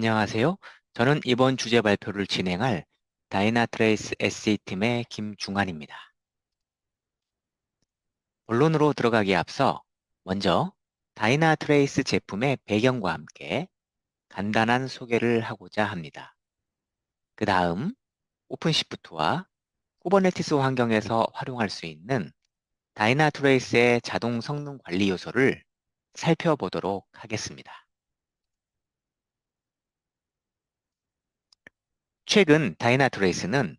안녕하세요. 저는 이번 주제 발표를 진행할 다이나트레이스 SE팀의 김중환입니다. 본론으로 들어가기에 앞서 먼저 다이나트레이스 제품의 배경과 함께 간단한 소개를 하고자 합니다. 그 다음 오픈시프트와 쿠버네티스 환경에서 활용할 수 있는 다이나트레이스의 자동 성능 관리 요소를 살펴보도록 하겠습니다. 최근 다이나트레이스는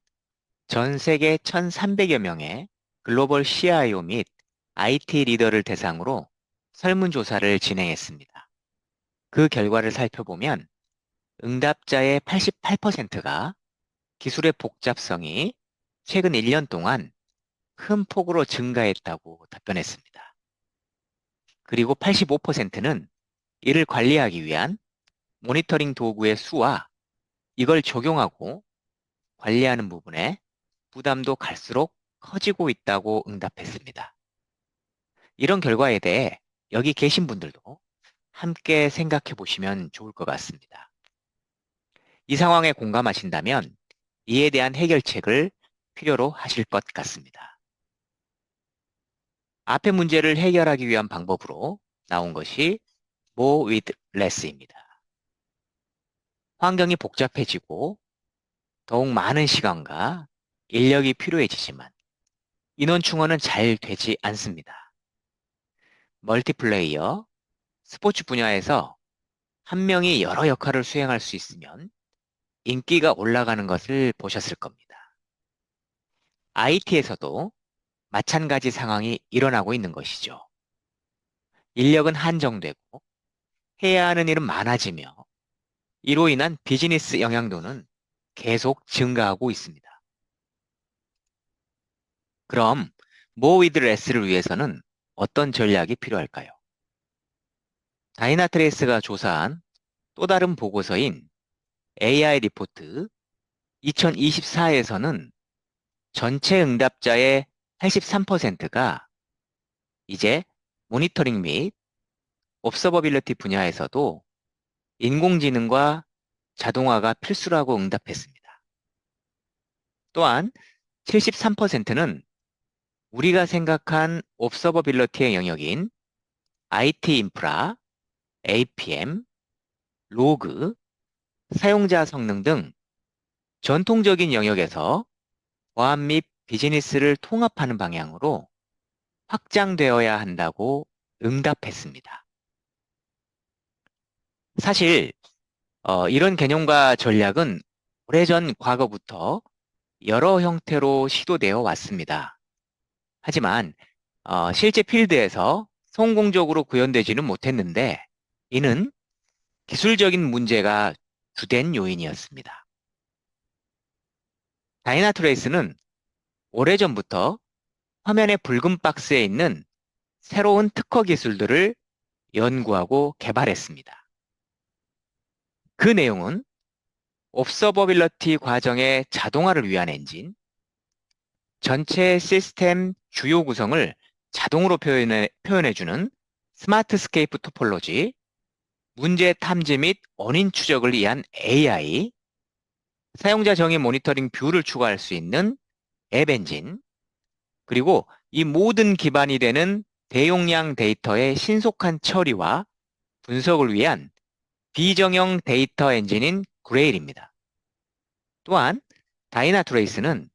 전 세계 1,300여 명의 글로벌 CIO 및 IT 리더를 대상으로 설문조사를 진행했습니다. 그 결과를 살펴보면 응답자의 88%가 기술의 복잡성이 최근 1년 동안 큰 폭으로 증가했다고 답변했습니다. 그리고 85%는 이를 관리하기 위한 모니터링 도구의 수와 이걸 적용하고 관리하는 부분에 부담도 갈수록 커지고 있다고 응답했습니다. 이런 결과에 대해 여기 계신 분들도 함께 생각해 보시면 좋을 것 같습니다. 이 상황에 공감하신다면 이에 대한 해결책을 필요로 하실 것 같습니다. 앞의 문제를 해결하기 위한 방법으로 나온 것이 More with Less입니다. 환경이 복잡해지고 더욱 많은 시간과 인력이 필요해지지만 인원 충원은 잘 되지 않습니다. 멀티플레이어, 스포츠 분야에서 한 명이 여러 역할을 수행할 수 있으면 인기가 올라가는 것을 보셨을 겁니다. IT에서도 마찬가지 상황이 일어나고 있는 것이죠. 인력은 한정되고 해야 하는 일은 많아지며 이로 인한 비즈니스 영향도는 계속 증가하고 있습니다. 그럼 모위드 레스를 위해서는 어떤 전략이 필요할까요? 다이나트레이스가 조사한 또 다른 보고서인 AI 리포트 2024에서는 전체 응답자의 83%가 이제 모니터링 및 옵서버빌리티 분야에서도 인공지능과 자동화가 필수라고 응답했습니다. 또한 73%는 우리가 생각한 옵서버빌리티의 영역인 IT 인프라, APM, 로그, 사용자 성능 등 전통적인 영역에서 과학 및 비즈니스를 통합하는 방향으로 확장되어야 한다고 응답했습니다. 사실 이런 개념과 전략은 오래전 과거부터 여러 형태로 시도되어 왔습니다. 하지만 실제 필드에서 성공적으로 구현되지는 못했는데 이는 기술적인 문제가 주된 요인이었습니다. 다이나트레이스는 오래전부터 화면의 붉은 박스에 있는 새로운 특허 기술들을 연구하고 개발했습니다. 그 내용은 옵서버빌리티 과정의 자동화를 위한 엔진, 전체 시스템 주요 구성을 자동으로 표현해주는 스마트스케이프 토폴로지, 문제 탐지 및 원인 추적을 위한 AI, 사용자 정의 모니터링 뷰를 추가할 수 있는 앱 엔진, 그리고 이 모든 기반이 되는 대용량 데이터의 신속한 처리와 분석을 위한 비정형 데이터 엔진인 그레일입니다. 또한 다이나트레이스는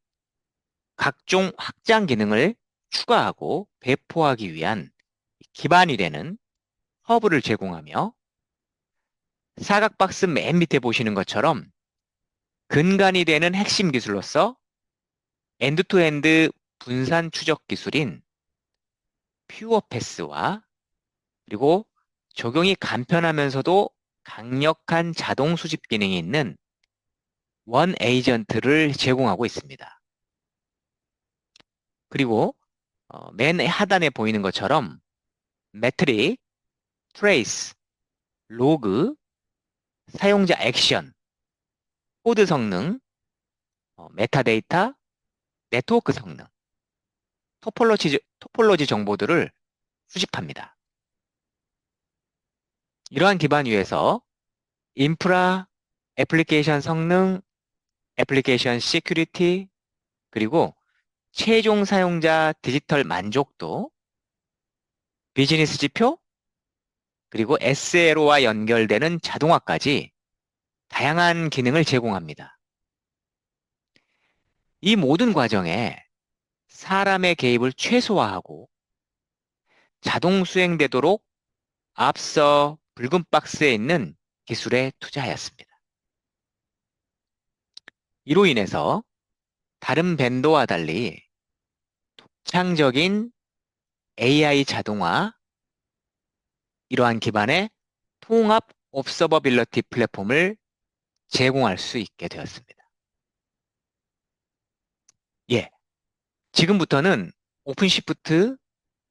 각종 확장 기능을 추가하고 배포하기 위한 기반이 되는 허브를 제공하며 사각 박스 맨 밑에 보시는 것처럼 근간이 되는 핵심 기술로서 엔드투엔드 분산 추적 기술인 퓨어패스와 그리고 적용이 간편하면서도 강력한 자동 수집 기능이 있는 원 에이전트를 제공하고 있습니다. 그리고 맨 하단에 보이는 것처럼 매트릭, 트레이스, 로그, 사용자 액션, 코드 성능, 메타데이터, 네트워크 성능, 토폴로지 정보들을 수집합니다. 이러한 기반 위에서 인프라 애플리케이션 성능, 애플리케이션 시큐리티, 그리고 최종 사용자 디지털 만족도, 비즈니스 지표, 그리고 SLO와 연결되는 자동화까지 다양한 기능을 제공합니다. 이 모든 과정에 사람의 개입을 최소화하고 자동 수행되도록 앞서 붉은 박스에 있는 기술에 투자하였습니다. 이로 인해서 다른 벤더와 달리 독창적인 AI 자동화, 이러한 기반의 통합 옵서버빌러티 플랫폼을 제공할 수 있게 되었습니다. 예, 지금부터는 오픈시프트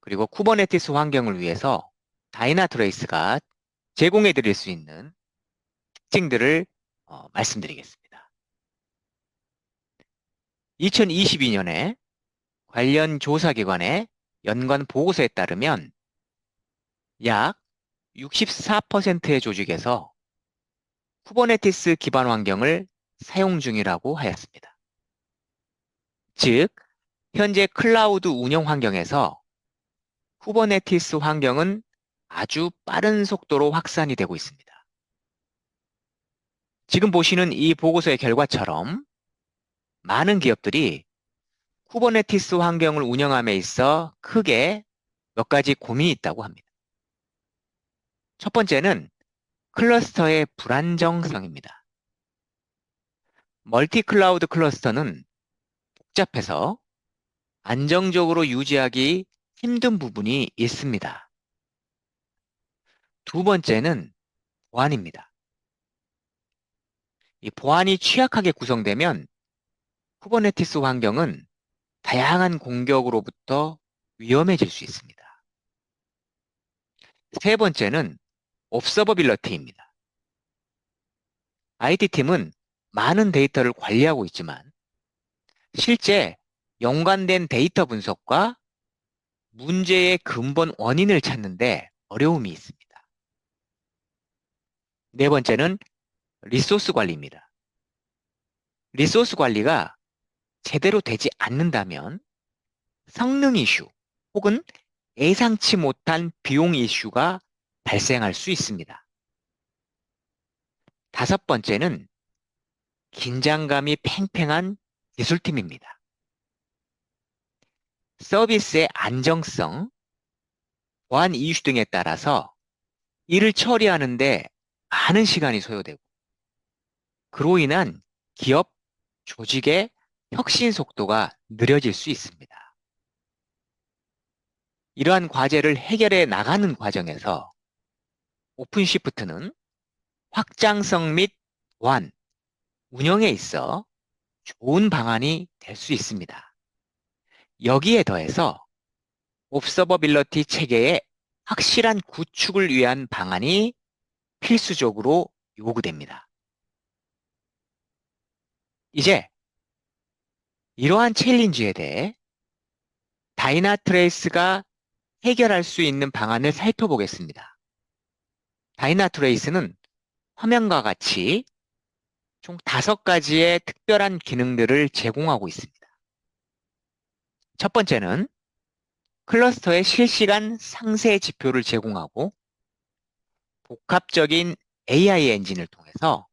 그리고 쿠버네티스 환경을 위해서 다이나트레이스가 제공해 드릴 수 있는 특징들을 말씀드리겠습니다. 2022년에 관련 조사기관의 연관 보고서에 따르면 약 64%의 조직에서 쿠버네티스 기반 환경을 사용 중이라고 하였습니다. 즉, 현재 클라우드 운영 환경에서 쿠버네티스 환경은 아주 빠른 속도로 확산이 되고 있습니다. 지금 보시는 이 보고서의 결과처럼 많은 기업들이 쿠버네티스 환경을 운영함에 있어 크게 몇 가지 고민이 있다고 합니다. 첫 번째는 클러스터의 불안정성입니다. 멀티 클라우드 클러스터는 복잡해서 안정적으로 유지하기 힘든 부분이 있습니다. 두 번째는 보안입니다. 이 보안이 취약하게 구성되면 쿠버네티스 환경은 다양한 공격으로부터 위험해질 수 있습니다. 세 번째는 옵서버빌러티입니다. IT팀은 많은 데이터를 관리하고 있지만 실제 연관된 데이터 분석과 문제의 근본 원인을 찾는데 어려움이 있습니다. 네 번째는 리소스 관리입니다. 리소스 관리가 제대로 되지 않는다면 성능 이슈 혹은 예상치 못한 비용 이슈가 발생할 수 있습니다. 다섯 번째는 긴장감이 팽팽한 기술팀입니다. 서비스의 안정성, 보안 이슈 등에 따라서 일을 처리하는데 많은 시간이 소요되고 그로 인한 기업, 조직의 혁신 속도가 느려질 수 있습니다. 이러한 과제를 해결해 나가는 과정에서 오픈시프트는 확장성 및 보안, 운영에 있어 좋은 방안이 될 수 있습니다. 여기에 더해서 옵서버빌러티 체계의 확실한 구축을 위한 방안이 필수적으로 요구됩니다. 이제 이러한 챌린지에 대해 다이나트레이스가 해결할 수 있는 방안을 살펴보겠습니다. 다이나트레이스는 화면과 같이 총 5가지의 특별한 기능들을 제공하고 있습니다. 첫 번째는 클러스터의 실시간 상세 지표를 제공하고 복합적인 AI 엔진을 통해서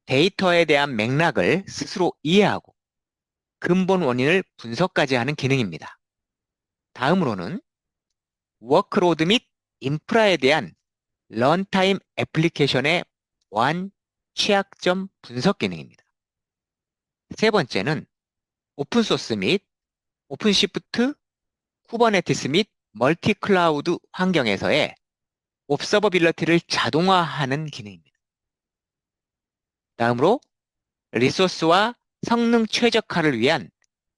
데이터에 대한 맥락을 스스로 이해하고 근본 원인을 분석까지 하는 기능입니다. 다음으로는 워크로드 및 인프라에 대한 런타임 애플리케이션의 보안 취약점 분석 기능입니다. 세 번째는 오픈소스 및 오픈시프트, 쿠버네티스 및 멀티 클라우드 환경에서의 옵서버빌러티를 자동화하는 기능입니다. 다음으로 리소스와 성능 최적화를 위한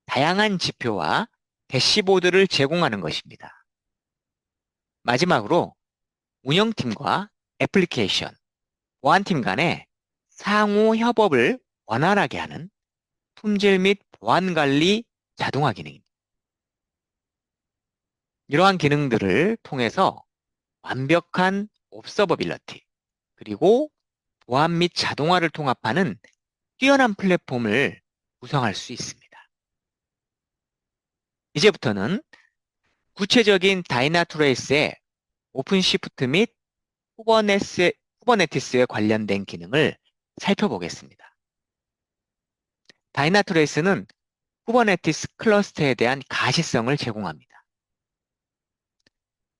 다양한 지표와 대시보드를 제공하는 것입니다. 마지막으로 운영팀과 애플리케이션, 보안팀 간의 상호 협업을 원활하게 하는 품질 및 보안 관리 자동화 기능입니다. 이러한 기능들을 통해서 완벽한 옵서버빌러티, 그리고 보안 및 자동화를 통합하는 뛰어난 플랫폼을 구성할 수 있습니다. 이제부터는 구체적인 다이나트레이스의 오픈시프트 및 쿠버네티스에 관련된 기능을 살펴보겠습니다. 다이나트레이스는 쿠버네티스 클러스터에 대한 가시성을 제공합니다.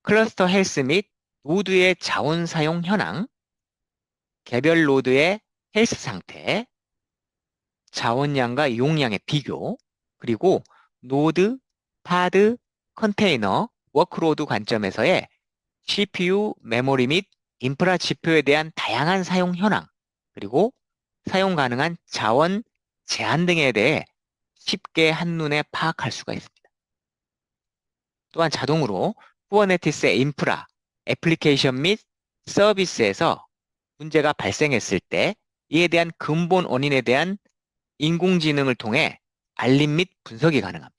클러스터 헬스 및 노드의 자원 사용 현황, 개별 노드의 헬스 상태, 자원량과 이용량의 비교, 그리고 노드, 파드, 컨테이너, 워크로드 관점에서의 CPU, 메모리 및 인프라 지표에 대한 다양한 사용 현황, 그리고 사용 가능한 자원 제한 등에 대해 쉽게 한눈에 파악할 수가 있습니다. 또한 자동으로 쿠버네티스의 인프라, 애플리케이션 및 서비스에서 문제가 발생했을 때 이에 대한 근본 원인에 대한 인공지능을 통해 알림 및 분석이 가능합니다.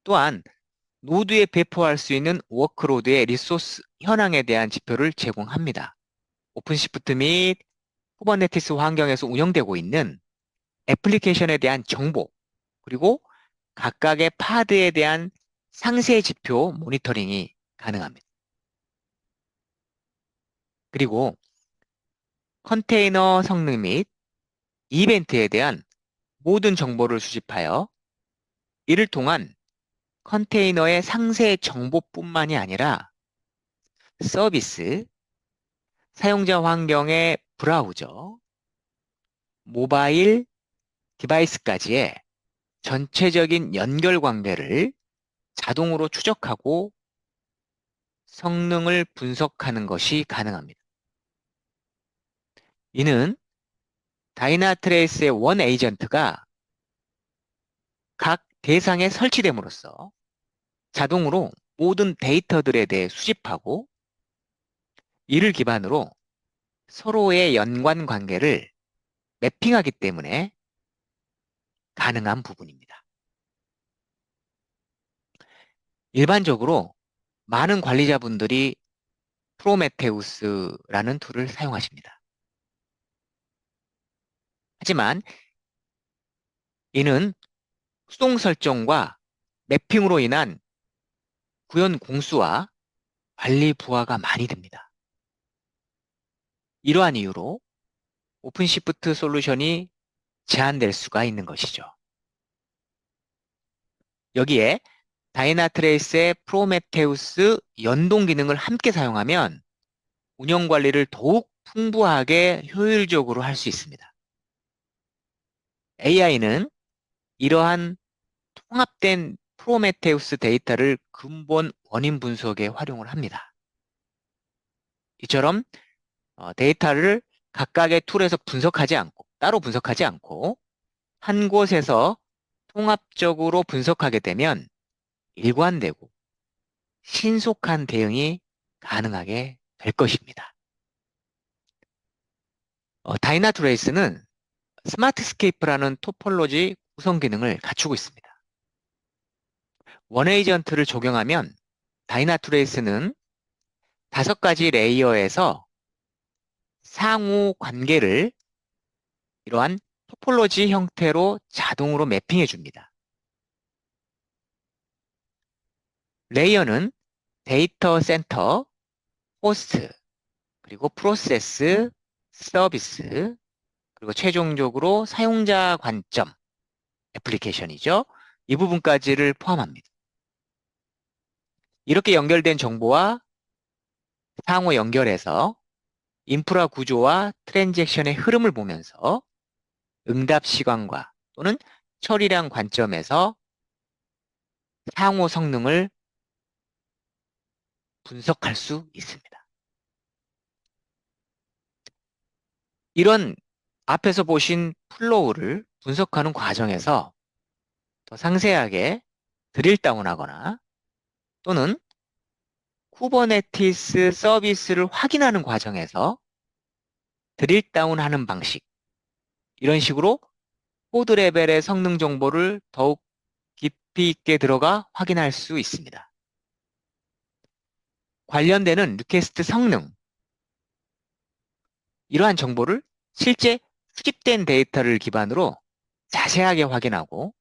또한 노드에 배포할 수 있는 워크로드의 리소스 현황에 대한 지표를 제공합니다. 오픈시프트 및 쿠버네티스 환경에서 운영되고 있는 애플리케이션에 대한 정보, 그리고 각각의 파드에 대한 상세 지표 모니터링이 가능합니다. 그리고 컨테이너 성능 및 이벤트에 대한 모든 정보를 수집하여 이를 통한 컨테이너의 상세 정보뿐만이 아니라 서비스, 사용자 환경의 브라우저, 모바일 디바이스까지의 전체적인 연결 관계를 자동으로 추적하고 성능을 분석하는 것이 가능합니다. 이는 다이나트레이스의 원 에이전트가 각 대상에 설치됨으로써 자동으로 모든 데이터들에 대해 수집하고 이를 기반으로 서로의 연관 관계를 매핑하기 때문에 가능한 부분입니다. 일반적으로 많은 관리자분들이 프로메테우스라는 툴을 사용하십니다. 하지만 이는 수동 설정과 매핑으로 인한 구현 공수와 관리 부하가 많이 듭니다. 이러한 이유로 오픈시프트 솔루션이 제한될 수가 있는 것이죠. 여기에 다이나트레이스의 프로메테우스 연동 기능을 함께 사용하면 운영 관리를 더욱 풍부하게 효율적으로 할 수 있습니다. AI는 이러한 통합된 프로메테우스 데이터를 근본 원인 분석에 활용을 합니다. 이처럼 데이터를 각각의 툴에서 분석하지 않고, 따로 분석하지 않고 한 곳에서 통합적으로 분석하게 되면 일관되고 신속한 대응이 가능하게 될 것입니다. 다이나트레이스는 스마트스케이프라는 토폴로지 구성 기능을 갖추고 있습니다. 원에이전트를 적용하면 다이나트레이스는 5가지 레이어에서 상호 관계를 이러한 토폴로지 형태로 자동으로 매핑해 줍니다. 레이어는 데이터 센터, 호스트, 그리고 프로세스, 서비스, 그리고 최종적으로 사용자 관점, 애플리케이션이죠. 이 부분까지를 포함합니다. 이렇게 연결된 정보와 상호 연결해서 인프라 구조와 트랜잭션의 흐름을 보면서 응답 시간과 또는 처리량 관점에서 상호 성능을 분석할 수 있습니다. 이런 앞에서 보신 플로우를 분석하는 과정에서 더 상세하게 드릴 다운하거나 또는 쿠버네티스 서비스를 확인하는 과정에서 드릴 다운하는 방식, 이런 식으로 코드 레벨의 성능 정보를 더욱 깊이 있게 들어가 확인할 수 있습니다. 관련되는 리퀘스트 성능, 이러한 정보를 실제 수집된 데이터를 기반으로 자세하게 확인하고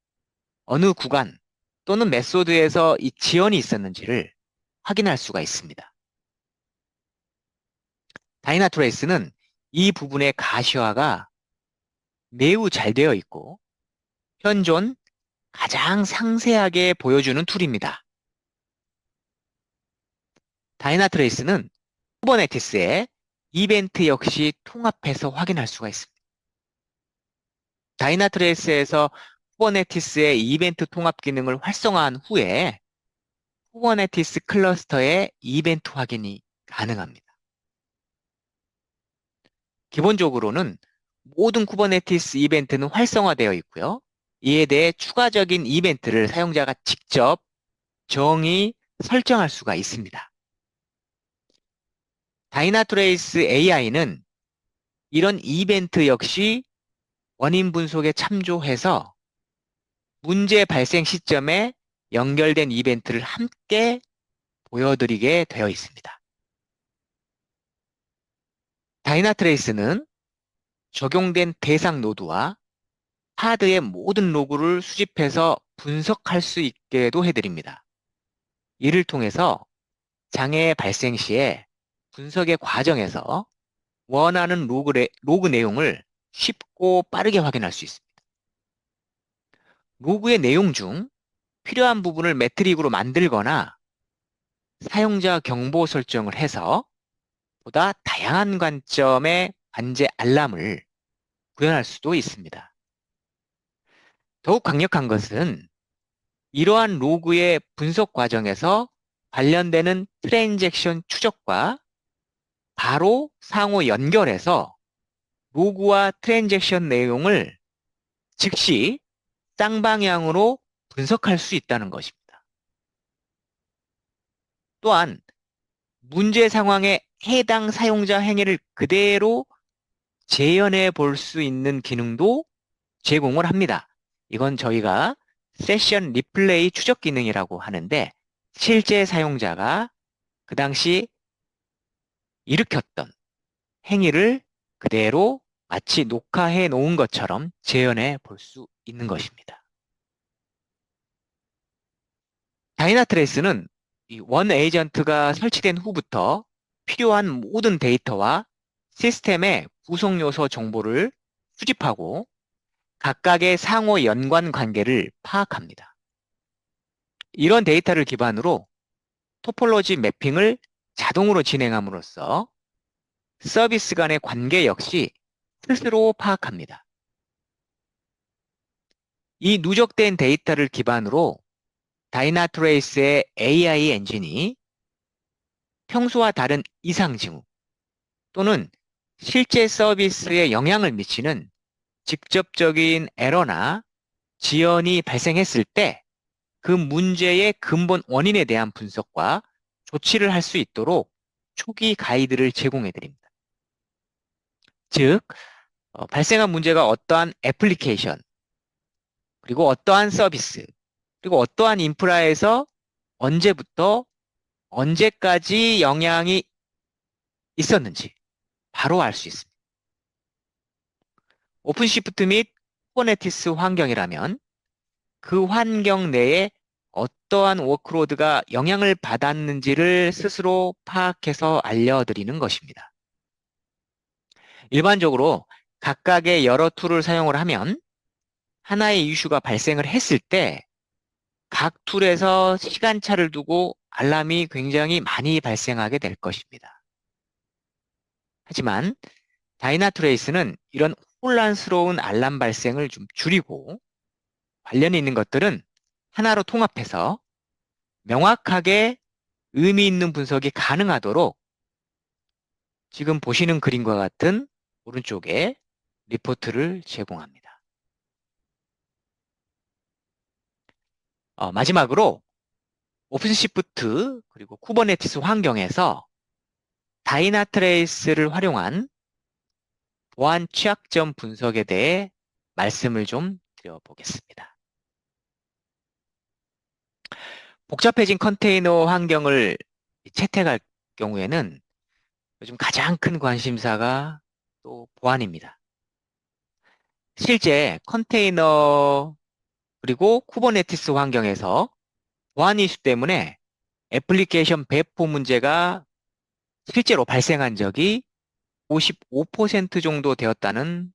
어느 구간 또는 메소드에서 이 지연이 있었는지를 확인할 수가 있습니다. 다이나트레이스는 이 부분의 가시화가 매우 잘 되어 있고 현존 가장 상세하게 보여주는 툴입니다. 다이나트레이스는 쿠버네티스의 이벤트 역시 통합해서 확인할 수가 있습니다. 다이나트레이스에서 쿠버네티스의 이벤트 통합 기능을 활성화한 후에 쿠버네티스 클러스터의 이벤트 확인이 가능합니다. 기본적으로는 모든 쿠버네티스 이벤트는 활성화되어 있고요. 이에 대해 추가적인 이벤트를 사용자가 직접 정의 설정할 수가 있습니다. 다이나트레이스 AI는 이런 이벤트 역시 원인 분석에 참조해서 문제 발생 시점에 연결된 이벤트를 함께 보여드리게 되어 있습니다. 다이나트레이스는 적용된 대상 노드와 하드의 모든 로그를 수집해서 분석할 수 있게도 해드립니다. 이를 통해서 장애 발생 시에 분석의 과정에서 원하는 로그 내용을 쉽고 빠르게 확인할 수 있습니다. 로그의 내용 중 필요한 부분을 매트릭으로 만들거나 사용자 경보 설정을 해서 보다 다양한 관점의 관제 알람을 구현할 수도 있습니다. 더욱 강력한 것은 이러한 로그의 분석 과정에서 관련되는 트랜잭션 추적과 바로 상호 연결해서 로그와 트랜잭션 내용을 즉시 쌍방향으로 분석할 수 있다는 것입니다. 또한 문제 상황에 해당 사용자 행위를 그대로 재현해 볼 수 있는 기능도 제공을 합니다. 이건 저희가 세션 리플레이 추적 기능이라고 하는데 실제 사용자가 그 당시 일으켰던 행위를 그대로 마치 녹화해 놓은 것처럼 재현해 볼 수 있는 것입니다. 다이나트레이스는 이 원 에이전트가 설치된 후부터 필요한 모든 데이터와 시스템의 구성 요소 정보를 수집하고 각각의 상호 연관 관계를 파악합니다. 이런 데이터를 기반으로 토폴로지 매핑을 자동으로 진행함으로써 서비스 간의 관계 역시 스스로 파악합니다. 이 누적된 데이터를 기반으로 다이나트레이스의 AI 엔진이 평소와 다른 이상 징후 또는 실제 서비스에 영향을 미치는 직접적인 에러나 지연이 발생했을 때 그 문제의 근본 원인에 대한 분석과 조치를 할 수 있도록 초기 가이드를 제공해 드립니다. 즉, 발생한 문제가 어떠한 애플리케이션, 그리고 어떠한 서비스, 그리고 어떠한 인프라에서 언제부터 언제까지 영향이 있었는지 바로 알 수 있습니다. 오픈시프트 및 쿠버네티스 환경이라면 그 환경 내에 어떠한 워크로드가 영향을 받았는지를 스스로 파악해서 알려드리는 것입니다. 일반적으로 각각의 여러 툴을 사용을 하면 하나의 이슈가 발생을 했을 때 각 툴에서 시간차를 두고 알람이 굉장히 많이 발생하게 될 것입니다. 하지만 다이나트레이스는 이런 혼란스러운 알람 발생을 좀 줄이고 관련이 있는 것들은 하나로 통합해서 명확하게 의미 있는 분석이 가능하도록 지금 보시는 그림과 같은 오른쪽에 리포트를 제공합니다. 마지막으로 오픈시프트 그리고 쿠버네티스 환경에서 다이나트레이스를 활용한 보안 취약점 분석에 대해 말씀을 좀 드려보겠습니다. 복잡해진 컨테이너 환경을 채택할 경우에는 요즘 가장 큰 관심사가 또 보안입니다. 실제 컨테이너 그리고 쿠버네티스 환경에서 보안 이슈 때문에 애플리케이션 배포 문제가 실제로 발생한 적이 55% 정도 되었다는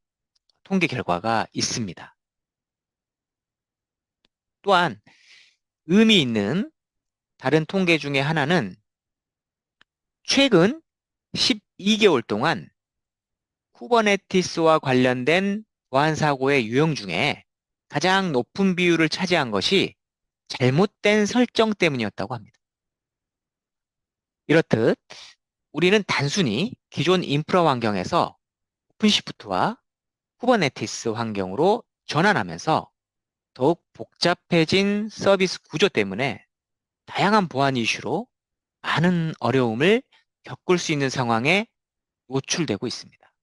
통계 결과가 있습니다. 또한 의미 있는 다른 통계 중에 하나는 최근 12개월 동안 쿠버네티스와 관련된 보안 사고의 유형 중에 가장 높은 비율을 차지한 것이 잘못된 설정 때문이었다고 합니다. 이렇듯 우리는 단순히 기존 인프라 환경에서 오픈시프트와 쿠버네티스 환경으로 전환하면서 더욱 복잡해진 서비스 구조 때문에 다양한 보안 이슈로 많은 어려움을 겪을 수 있는 상황에 노출되고 있습니다.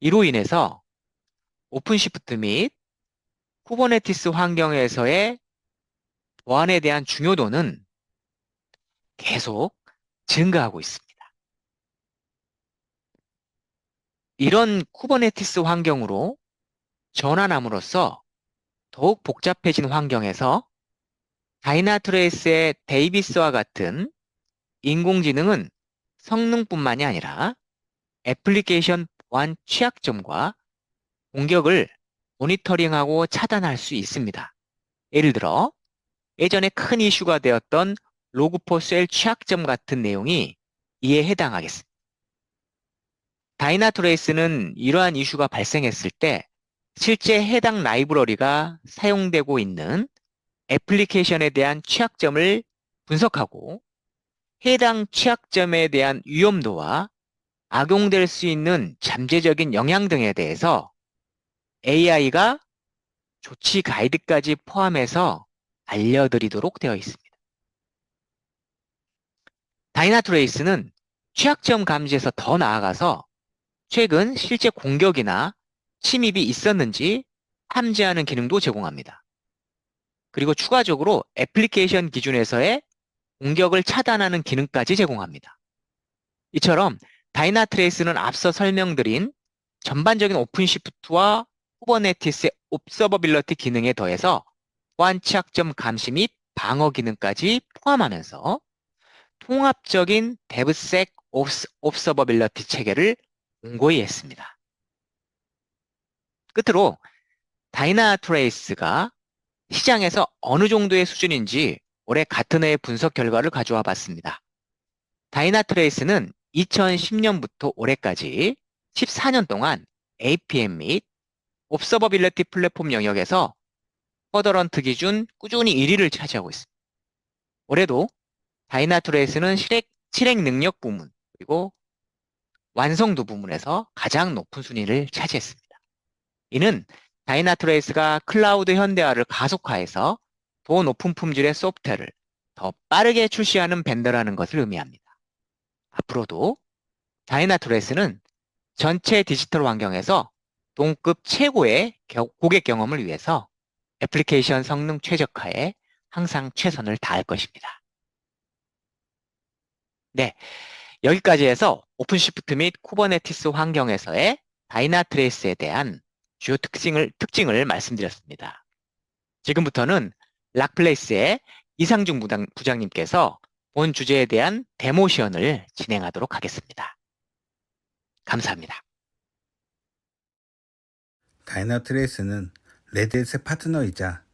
이로 인해서 오픈시프트 및 쿠버네티스 환경에서의 보안에 대한 중요도는 계속 증가하고 있습니다. 이런 쿠버네티스 환경으로 전환함으로써 더욱 복잡해진 환경에서 다이나트레이스의 데이비스와 같은 인공지능은 성능뿐만이 아니라 애플리케이션 보안 취약점과 공격을 모니터링하고 차단할 수 있습니다. 예를 들어 예전에 큰 이슈가 되었던 로그4셀 취약점 같은 내용이 이에 해당하겠습니다. 다이나트레이스는 이러한 이슈가 발생했을 때 실제 해당 라이브러리가 사용되고 있는 애플리케이션에 대한 취약점을 분석하고 해당 취약점에 대한 위험도와 악용될 수 있는 잠재적인 영향 등에 대해서 AI가 조치 가이드까지 포함해서 알려드리도록 되어 있습니다. 다이나트레이스는 취약점 감지에서 더 나아가서 최근 실제 공격이나 침입이 있었는지 탐지하는 기능도 제공합니다. 그리고 추가적으로 애플리케이션 기준에서의 공격을 차단하는 기능까지 제공합니다. 이처럼 다이나트레이스는 앞서 설명드린 전반적인 오픈시프트와 쿠버네티스의 옵서버빌러티 기능에 더해서 보안 취약점 감시 및 방어 기능까지 포함하면서 통합적인 데브색 옵서버빌러티 체계를 공고히 했습니다. 끝으로 다이나트레이스가 시장에서 어느 정도의 수준인지 올해 같은 해의 분석 결과를 가져와 봤습니다. 다이나트레이스는 2010년부터 올해까지 14년 동안 APM 및 옵서버빌리티 플랫폼 영역에서 쿼더런트 기준 꾸준히 1위를 차지하고 있습니다. 올해도 다이나트레이스는 실행 능력 부문 그리고 완성도 부문에서 가장 높은 순위를 차지했습니다. 이는 다이나트레이스가 클라우드 현대화를 가속화해서 더 높은 품질의 소프트웨어를 더 빠르게 출시하는 벤더라는 것을 의미합니다. 앞으로도 다이나트레이스는 전체 디지털 환경에서 동급 최고의 고객 경험을 위해서 애플리케이션 성능 최적화에 항상 최선을 다할 것입니다. 네, 여기까지 해서 오픈시프트 및 쿠버네티스 환경에서의 다이나트레이스에 대한 주요 특징을 말씀드렸습니다. 지금부터는 락플레이스의 이상중 부장님께서 본 주제에 대한 데모 시연을 진행하도록 하겠습니다. 감사합니다. 다이나트레이스는 레드햇의 파트너이자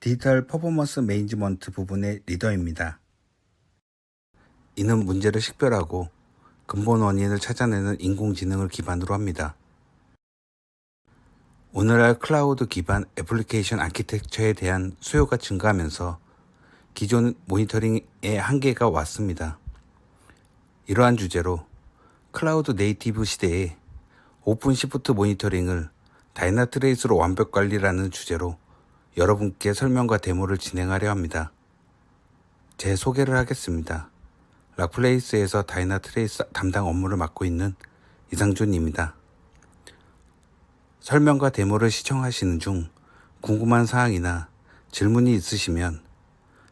디지털 퍼포먼스 매니지먼트 부분의 리더입니다. 이는 문제를 식별하고 근본 원인을 찾아내는 인공지능을 기반으로 합니다. 오늘날 클라우드 기반 애플리케이션 아키텍처에 대한 수요가 증가하면서 기존 모니터링의 한계가 왔습니다. 이러한 주제로 클라우드 네이티브 시대에 오픈시프트 모니터링을 다이나트레이스로 완벽 관리라는 주제로 여러분께 설명과 데모를 진행하려 합니다. 제 소개를 하겠습니다. 락플레이스에서 다이나트레이스 담당 업무를 맡고 있는 이상준입니다. 설명과 데모를 시청하시는 중 궁금한 사항이나 질문이 있으시면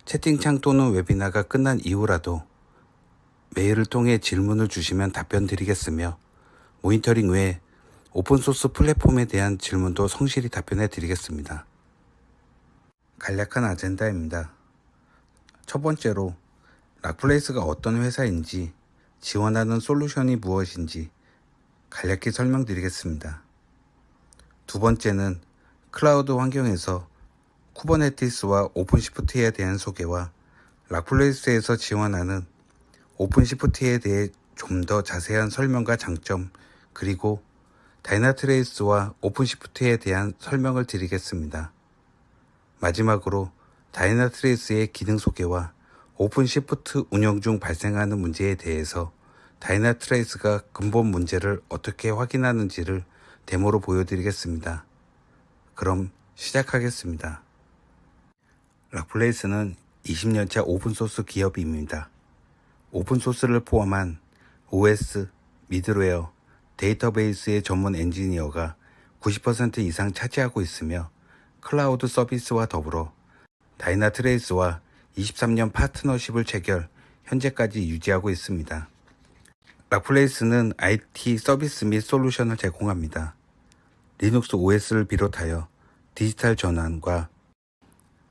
채팅창 또는 웨비나가 끝난 이후라도 메일을 통해 질문을 주시면 답변 드리겠으며 모니터링 외에 오픈소스 플랫폼에 대한 질문도 성실히 답변해 드리겠습니다. 간략한 아젠다입니다. 첫 번째로 락플레이스가 어떤 회사인지, 지원하는 솔루션이 무엇인지 간략히 설명드리겠습니다. 두 번째는 클라우드 환경에서 쿠버네티스와 오픈시프트에 대한 소개와 락플레이스에서 지원하는 오픈시프트에 대해 좀 더 자세한 설명과 장점, 그리고 다이나트레이스와 오픈시프트에 대한 설명을 드리겠습니다. 마지막으로 다이나트레이스의 기능 소개와 오픈시프트 운영 중 발생하는 문제에 대해서 다이나트레이스가 근본 문제를 어떻게 확인하는지를 데모로 보여드리겠습니다. 그럼 시작하겠습니다. 락플레이스는 20년차 오픈소스 기업입니다. 오픈소스를 포함한 OS, 미들웨어, 데이터베이스의 전문 엔지니어가 90% 이상 차지하고 있으며 클라우드 서비스와 더불어 다이나트레이스와 23년 파트너십을 체결, 현재까지 유지하고 있습니다. 락플레이스는 IT 서비스 및 솔루션을 제공합니다. 리눅스 OS를 비롯하여 디지털 전환과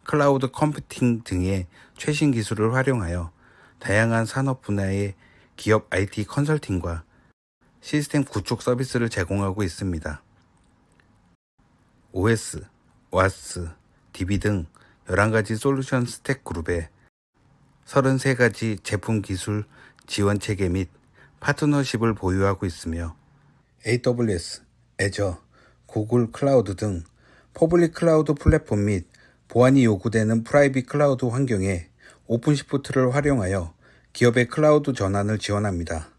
클라우드 컴퓨팅 등의 최신 기술을 활용하여 다양한 산업 분야의 기업 IT 컨설팅과 시스템 구축 서비스를 제공하고 있습니다. OS, WAS, DB 등 11가지 솔루션 스택 그룹에 33가지 제품 기술 지원 체계 및 파트너십을 보유하고 있으며 AWS, Azure, 구글 클라우드 등 퍼블릭 클라우드 플랫폼 및 보안이 요구되는 프라이빗 클라우드 환경에 오픈시프트를 활용하여 기업의 클라우드 전환을 지원합니다.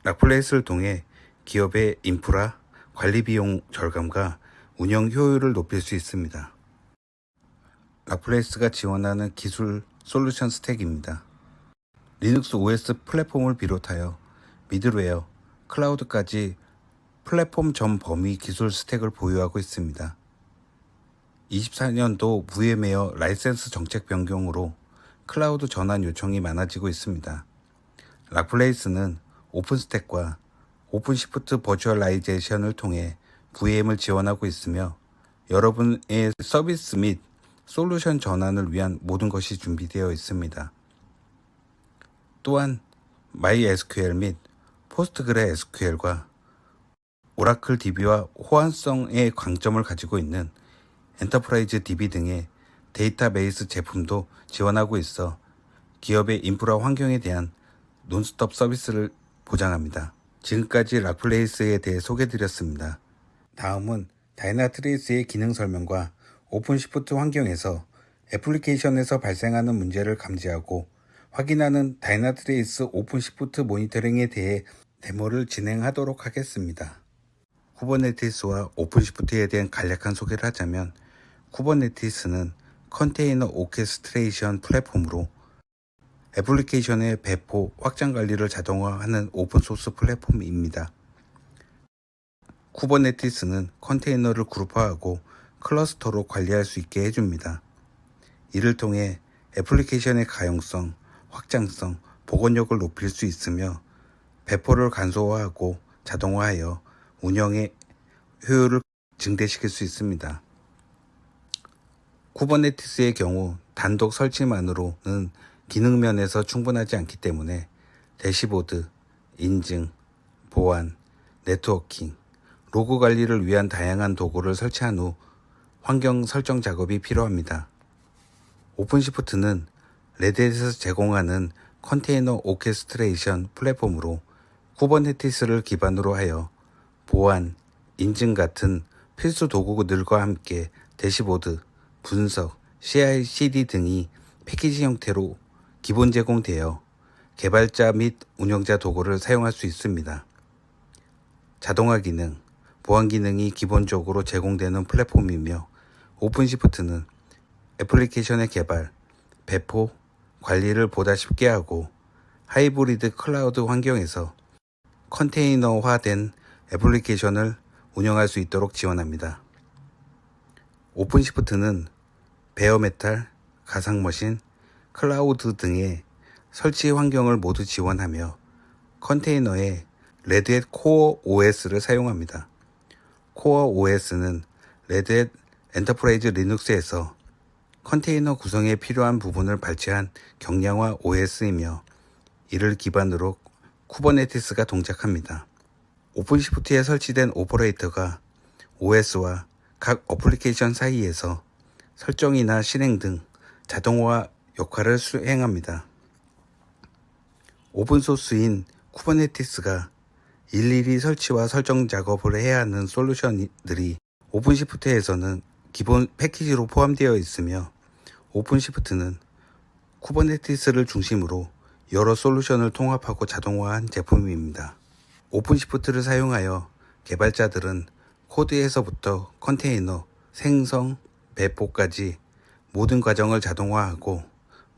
락플레이스를 통해 기업의 인프라, 관리 비용 절감과 운영 효율을 높일 수 있습니다. 락플레이스가 지원하는 기술 솔루션 스택입니다. 리눅스 OS 플랫폼을 비롯하여 미들웨어, 클라우드까지 플랫폼 전 범위 기술 스택을 보유하고 있습니다. 24년도 무예매어 라이센스 정책 변경으로 클라우드 전환 요청이 많아지고 있습니다. 락플레이스는 오픈스택과 오픈시프트 버추얼라이제이션을 통해 VM을 지원하고 있으며 여러분의 서비스 및 솔루션 전환을 위한 모든 것이 준비되어 있습니다. 또한 MySQL 및 포스트그레SQL과 오라클 DB와 호환성의 강점을 가지고 있는 엔터프라이즈 DB 등의 데이터베이스 제품도 지원하고 있어 기업의 인프라 환경에 대한 논스톱 서비스를 보장합니다. 지금까지 락플레이스에 대해 소개드렸습니다. 다음은 다이나트레이스의 기능 설명과 오픈시프트 환경에서 애플리케이션에서 발생하는 문제를 감지하고 확인하는 다이나트레이스 오픈시프트 모니터링에 대해 데모를 진행하도록 하겠습니다. 쿠버네티스와 오픈시프트에 대한 간략한 소개를 하자면 쿠버네티스는 컨테이너 오케스트레이션 플랫폼으로 애플리케이션의 배포, 확장 관리를 자동화하는 오픈소스 플랫폼입니다. 쿠버네티스는 컨테이너를 그룹화하고 클러스터로 관리할 수 있게 해줍니다. 이를 통해 애플리케이션의 가용성, 확장성, 복원력을 높일 수 있으며 배포를 간소화하고 자동화하여 운영의 효율을 증대시킬 수 있습니다. 쿠버네티스의 경우 단독 설치만으로는 기능 면에서 충분하지 않기 때문에 대시보드, 인증, 보안, 네트워킹, 로그 관리를 위한 다양한 도구를 설치한 후 환경 설정 작업이 필요합니다. 오픈시프트는 레드햇에서 제공하는 컨테이너 오케스트레이션 플랫폼으로 쿠버네티스를 기반으로 하여 보안, 인증 같은 필수 도구들과 함께 대시보드, 분석, CI/CD 등이 패키지 형태로 기본 제공되어 개발자 및 운영자 도구를 사용할 수 있습니다. 자동화 기능, 보안 기능이 기본적으로 제공되는 플랫폼이며 오픈시프트는 애플리케이션의 개발, 배포, 관리를 보다 쉽게 하고 하이브리드 클라우드 환경에서 컨테이너화된 애플리케이션을 운영할 수 있도록 지원합니다. 오픈시프트는 베어메탈, 가상머신, 클라우드 등의 설치 환경을 모두 지원하며 컨테이너에 레드햇 코어 OS를 사용합니다. 코어 OS는 레드햇 엔터프라이즈 리눅스에서 컨테이너 구성에 필요한 부분을 발췌한 경량화 OS이며 이를 기반으로 쿠버네티스가 동작합니다. 오픈시프트에 설치된 오퍼레이터가 OS와 각 어플리케이션 사이에서 설정이나 실행 등 자동화 역할을 수행합니다. 오픈소스인 쿠버네티스가 일일이 설치와 설정 작업을 해야 하는 솔루션들이 오픈시프트에서는 기본 패키지로 포함되어 있으며 오픈시프트는 쿠버네티스를 중심으로 여러 솔루션을 통합하고 자동화한 제품입니다. 오픈시프트를 사용하여 개발자들은 코드에서부터 컨테이너, 생성, 배포까지 모든 과정을 자동화하고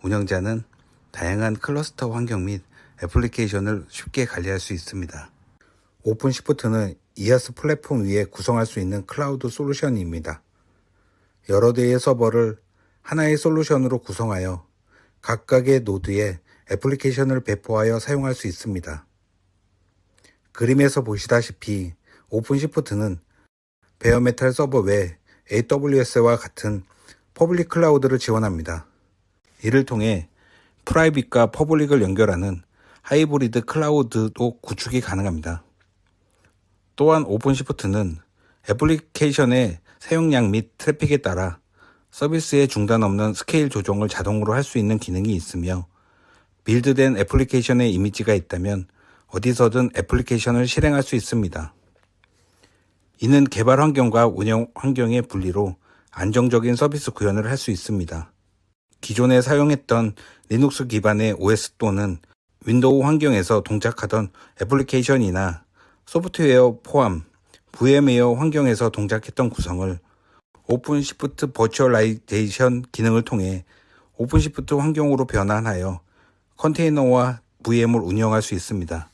운영자는 다양한 클러스터 환경 및 애플리케이션을 쉽게 관리할 수 있습니다. 오픈시프트는 이아스 플랫폼 위에 구성할 수 있는 클라우드 솔루션입니다. 여러 대의 서버를 하나의 솔루션으로 구성하여 각각의 노드에 애플리케이션을 배포하여 사용할 수 있습니다. 그림에서 보시다시피 오픈시프트는 베어메탈 서버 외 AWS와 같은 퍼블릭 클라우드를 지원합니다. 이를 통해 프라이빗과 퍼블릭을 연결하는 하이브리드 클라우드도 구축이 가능합니다. 또한 오픈시프트는 애플리케이션의 사용량 및 트래픽에 따라 서비스의 중단 없는 스케일 조정을 자동으로 할 수 있는 기능이 있으며 빌드된 애플리케이션의 이미지가 있다면 어디서든 애플리케이션을 실행할 수 있습니다. 이는 개발 환경과 운영 환경의 분리로 안정적인 서비스 구현을 할 수 있습니다. 기존에 사용했던 리눅스 기반의 OS 또는 윈도우 환경에서 동작하던 애플리케이션이나 소프트웨어 포함 VM웨어 환경에서 동작했던 구성을 오픈시프트 버추얼라이제이션 기능을 통해 오픈시프트 환경으로 변환하여 컨테이너와 VM을 운영할 수 있습니다.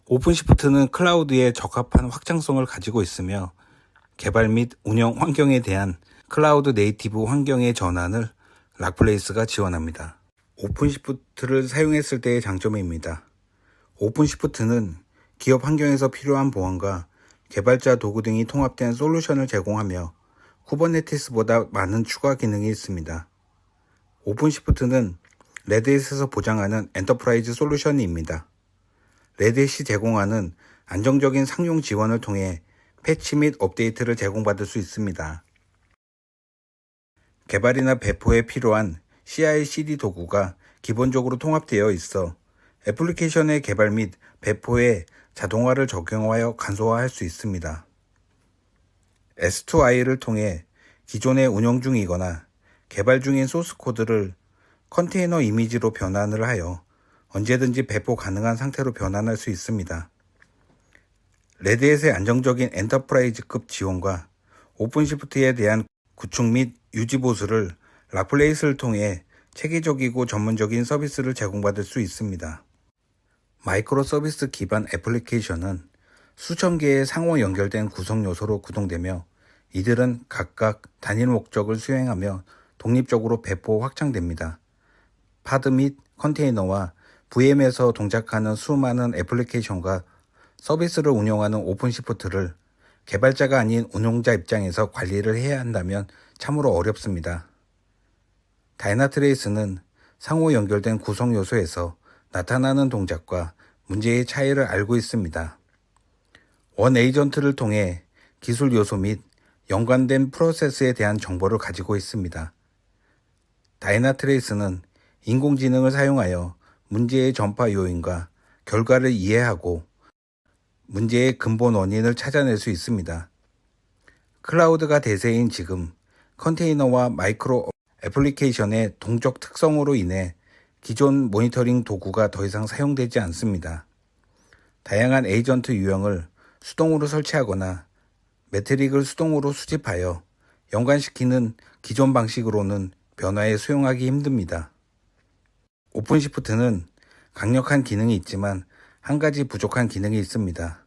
오픈시프트는 클라우드에 적합한 확장성을 가지고 있으며 개발 및 운영 환경에 대한 클라우드 네이티브 환경의 전환을 락플레이스가 지원합니다. 오픈시프트를 사용했을 때의 장점입니다. 오픈시프트는 기업 환경에서 필요한 보안과 개발자 도구 등이 통합된 솔루션을 제공하며 쿠버네티스보다 많은 추가 기능이 있습니다. 오픈시프트는 레드햇에서 보장하는 엔터프라이즈 솔루션입니다. 레드햇이 제공하는 안정적인 상용 지원을 통해 패치 및 업데이트를 제공받을 수 있습니다. 개발이나 배포에 필요한 CI/CD 도구가 기본적으로 통합되어 있어 애플리케이션의 개발 및 배포에 자동화를 적용하여 간소화할 수 있습니다. S2I를 통해 기존에 운영 중이거나 개발 중인 소스 코드를 컨테이너 이미지로 변환을 하여 언제든지 배포 가능한 상태로 변환할 수 있습니다. 레드햇의 안정적인 엔터프라이즈급 지원과 오픈시프트에 대한 구축 및 유지 보수를 락플레이스를 통해 체계적이고 전문적인 서비스를 제공받을 수 있습니다. 마이크로 서비스 기반 애플리케이션은 수천 개의 상호 연결된 구성 요소로 구동되며 이들은 각각 단일 목적을 수행하며 독립적으로 배포 확장됩니다. 파드 및 컨테이너와 VM에서 동작하는 수많은 애플리케이션과 서비스를 운영하는 오픈시프트를 개발자가 아닌 운용자 입장에서 관리를 해야 한다면 참으로 어렵습니다. 다이나트레이스는 상호 연결된 구성 요소에서 나타나는 동작과 문제의 차이를 알고 있습니다. 원 에이전트를 통해 기술 요소 및 연관된 프로세스에 대한 정보를 가지고 있습니다. 다이나트레이스는 인공지능을 사용하여 문제의 전파 요인과 결과를 이해하고 문제의 근본 원인을 찾아낼 수 있습니다. 클라우드가 대세인 지금 컨테이너와 마이크로 애플리케이션의 동적 특성으로 인해 기존 모니터링 도구가 더 이상 사용되지 않습니다. 다양한 에이전트 유형을 수동으로 설치하거나 매트릭을 수동으로 수집하여 연관시키는 기존 방식으로는 변화에 수용하기 힘듭니다. 오픈시프트는 강력한 기능이 있지만 한 가지 부족한 기능이 있습니다.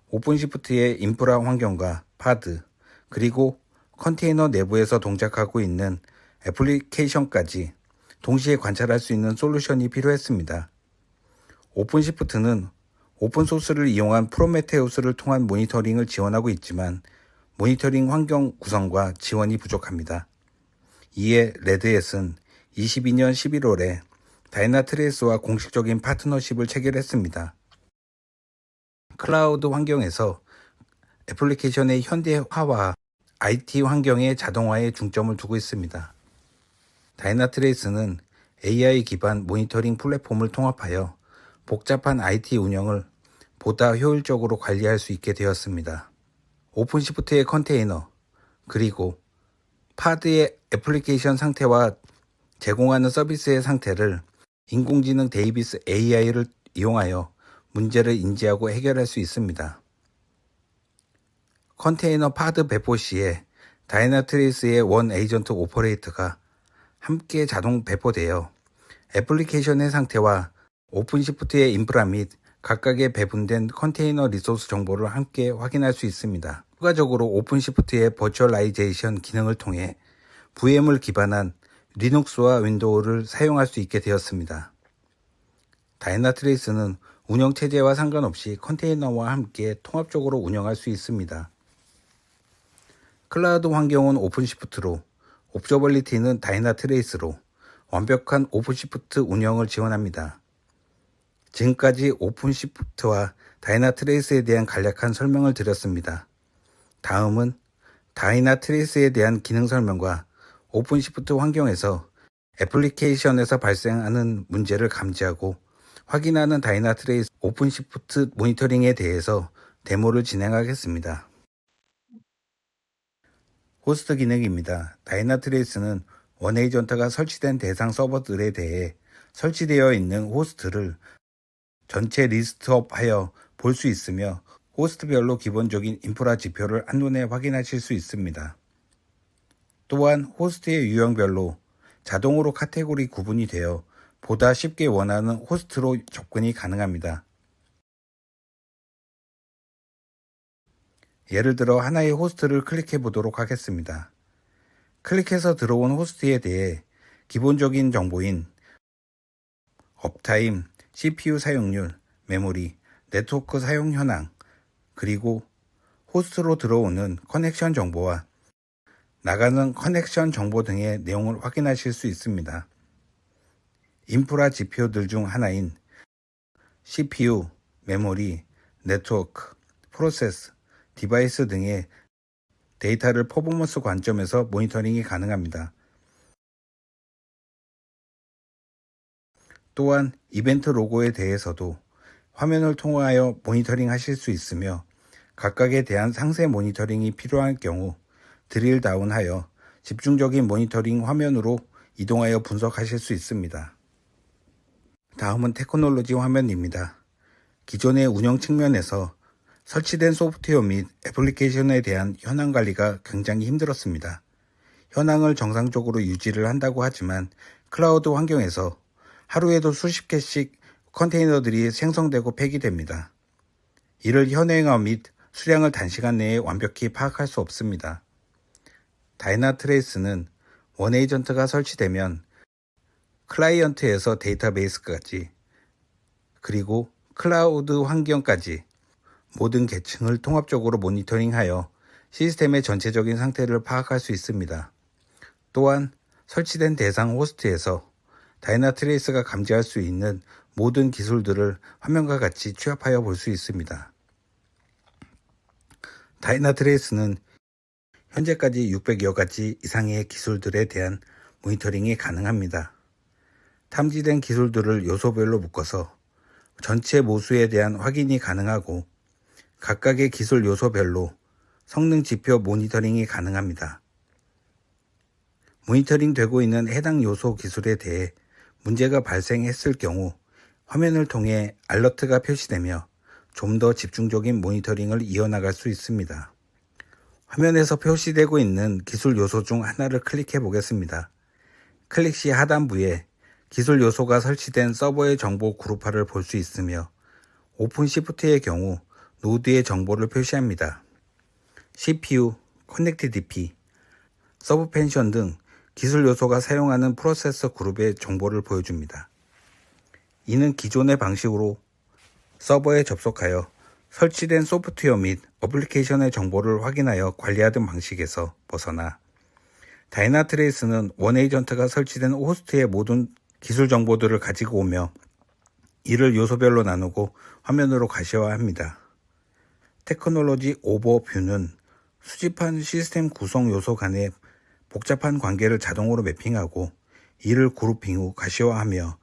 오픈시프트의 인프라 환경과 파드, 그리고 컨테이너 내부에서 동작하고 있는 애플리케이션까지 동시에 관찰할 수 있는 솔루션이 필요했습니다. 오픈시프트는 오픈소스를 이용한 프로메테우스를 통한 모니터링을 지원하고 있지만 모니터링 환경 구성과 지원이 부족합니다. 이에 레드햇은 22년 11월에 다이나트레이스와 공식적인 파트너십을 체결했습니다. 클라우드 환경에서 애플리케이션의 현대화와 IT 환경의 자동화에 중점을 두고 있습니다. 다이나트레이스는 AI 기반 모니터링 플랫폼을 통합하여 복잡한 IT 운영을 보다 효율적으로 관리할 수 있게 되었습니다. 오픈시프트의 컨테이너, 그리고 파드의 애플리케이션 상태와 제공하는 서비스의 상태를 인공지능 데이비스 AI를 이용하여 문제를 인지하고 해결할 수 있습니다. 컨테이너 파드 배포 시에 다이나트레이스의 원 에이전트 오퍼레이터가 함께 자동 배포되어 애플리케이션의 상태와 오픈시프트의 인프라 및 각각의 배분된 컨테이너 리소스 정보를 함께 확인할 수 있습니다. 추가적으로 오픈시프트의 버추얼라이제이션 기능을 통해 VM을 기반한 리눅스와 윈도우를 사용할 수 있게 되었습니다. 다이나트레이스는 운영체제와 상관없이 컨테이너와 함께 통합적으로 운영할 수 있습니다. 클라우드 환경은 오픈시프트로, 옵저버리티는 다이나트레이스로 완벽한 오픈시프트 운영을 지원합니다. 지금까지 오픈시프트와 다이나트레이스에 대한 간략한 설명을 드렸습니다. 다음은 다이나트레이스에 대한 기능 설명과 오픈시프트 환경에서 애플리케이션에서 발생하는 문제를 감지하고 확인하는 다이나트레이스 오픈시프트 모니터링에 대해서 데모를 진행하겠습니다. 호스트 기능입니다. 다이나트레이스는 원에이전트가 설치된 대상 서버들에 대해 설치되어 있는 호스트를 전체 리스트업하여 볼 수 있으며 호스트별로 기본적인 인프라 지표를 한눈에 확인하실 수 있습니다. 또한 호스트의 유형별로 자동으로 카테고리 구분이 되어 보다 쉽게 원하는 호스트로 접근이 가능합니다. 예를 들어 하나의 호스트를 클릭해 보도록 하겠습니다. 클릭해서 들어온 호스트에 대해 기본적인 정보인 업타임, CPU 사용률, 메모리, 네트워크 사용 현황, 그리고 호스트로 들어오는 커넥션 정보와 나가는 커넥션 정보 등의 내용을 확인하실 수 있습니다. 인프라 지표들 중 하나인 CPU, 메모리, 네트워크, 프로세스, 디바이스 등의 데이터를 퍼포먼스 관점에서 모니터링이 가능합니다. 또한 이벤트 로고에 대해서도 화면을 통하여 모니터링 하실 수 있으며 각각에 대한 상세 모니터링이 필요할 경우 드릴 다운하여 집중적인 모니터링 화면으로 이동하여 분석하실 수 있습니다. 다음은 테크놀로지 화면입니다. 기존의 운영 측면에서 설치된 소프트웨어 및 애플리케이션에 대한 현황 관리가 굉장히 힘들었습니다. 현황을 정상적으로 유지를 한다고 하지만 클라우드 환경에서 하루에도 수십 개씩 컨테이너들이 생성되고 폐기됩니다. 이를 현행화 및 수량을 단시간 내에 완벽히 파악할 수 없습니다. 다이나트레이스는 원에이전트가 설치되면 클라이언트에서 데이터베이스까지 그리고 클라우드 환경까지 모든 계층을 통합적으로 모니터링하여 시스템의 전체적인 상태를 파악할 수 있습니다. 또한 설치된 대상 호스트에서 다이나트레이스가 감지할 수 있는 모든 기술들을 화면과 같이 취합하여 볼 수 있습니다. 다이나트레이스는 현재까지 600여 가지 이상의 기술들에 대한 모니터링이 가능합니다. 탐지된 기술들을 요소별로 묶어서 전체 모수에 대한 확인이 가능하고 각각의 기술 요소별로 성능 지표 모니터링이 가능합니다. 모니터링 되고 있는 해당 요소 기술에 대해 문제가 발생했을 경우 화면을 통해 알러트가 표시되며 좀 더 집중적인 모니터링을 이어나갈 수 있습니다. 화면에서 표시되고 있는 기술 요소 중 하나를 클릭해 보겠습니다. 클릭 시 하단부에 기술 요소가 설치된 서버의 정보 그룹화를 볼 수 있으며 오픈시프트의 경우 노드의 정보를 표시합니다. CPU, 커넥티디피, 서브펜션 등 기술 요소가 사용하는 프로세서 그룹의 정보를 보여줍니다. 이는 기존의 방식으로 서버에 접속하여 설치된 소프트웨어 및 어플리케이션의 정보를 확인하여 관리하던 방식에서 벗어나 다이나트레이스는 원에이전트가 설치된 호스트의 모든 기술 정보들을 가지고 오며 이를 요소별로 나누고 화면으로 가시화합니다. 테크놀로지 오버뷰는 수집한 시스템 구성 요소 간의 복잡한 관계를 자동으로 매핑하고 이를 그룹핑 후 가시화하며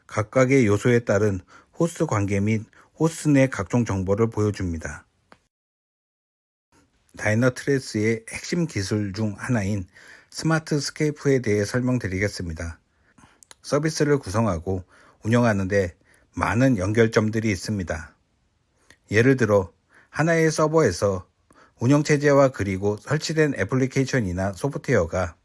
각각의 요소에 따른 호스트 관계 및 호스트 내 각종 정보를 보여줍니다. 다이나트레이스의 핵심 기술 중 하나인 스마트 스케이프에 대해 설명드리겠습니다. 서비스를 구성하고 운영하는 데 많은 연결점들이 있습니다. 예를 들어 하나의 서버에서 운영체제와 그리고 설치된 애플리케이션이나 소프트웨어가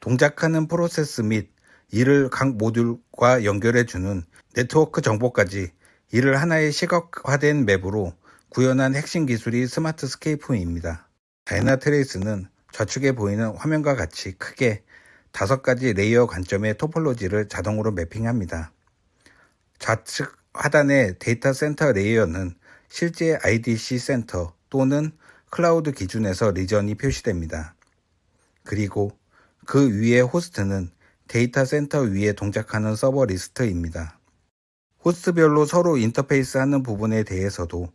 동작하는 프로세스 및 이를 각 모듈과 연결해주는 네트워크 정보까지 이를 하나의 시각화된 맵으로 구현한 핵심 기술이 스마트 스케이프입니다. 다이나트레이스는 좌측에 보이는 화면과 같이 크게 5가지 레이어 관점의 토폴로지를 자동으로 매핑합니다. 좌측 하단의 데이터 센터 레이어는 실제 IDC 센터 또는 클라우드 기준에서 리전이 표시됩니다. 그리고 그 위의 호스트는 데이터 센터 위에 동작하는 서버 리스트입니다. 호스트별로 서로 인터페이스 하는 부분에 대해서도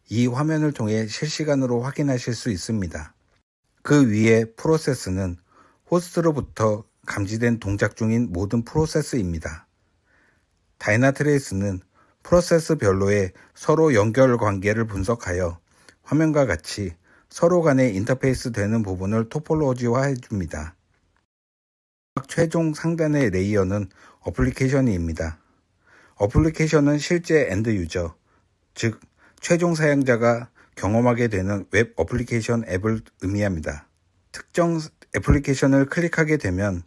이 화면을 통해 실시간으로 확인하실 수 있습니다. 그 위의 프로세스는 호스트로부터 감지된 동작 중인 모든 프로세스입니다. 다이나트레이스는 프로세스별로의 서로 연결 관계를 분석하여 화면과 같이 서로 간에 인터페이스 되는 부분을 토폴로지화 해줍니다. 최종 상단의 레이어는 어플리케이션입니다. 어플리케이션은 실제 엔드 유저, 즉 최종 사용자가 경험하게 되는 웹 어플리케이션 앱을 의미합니다. 특정 애플리케이션을 클릭하게 되면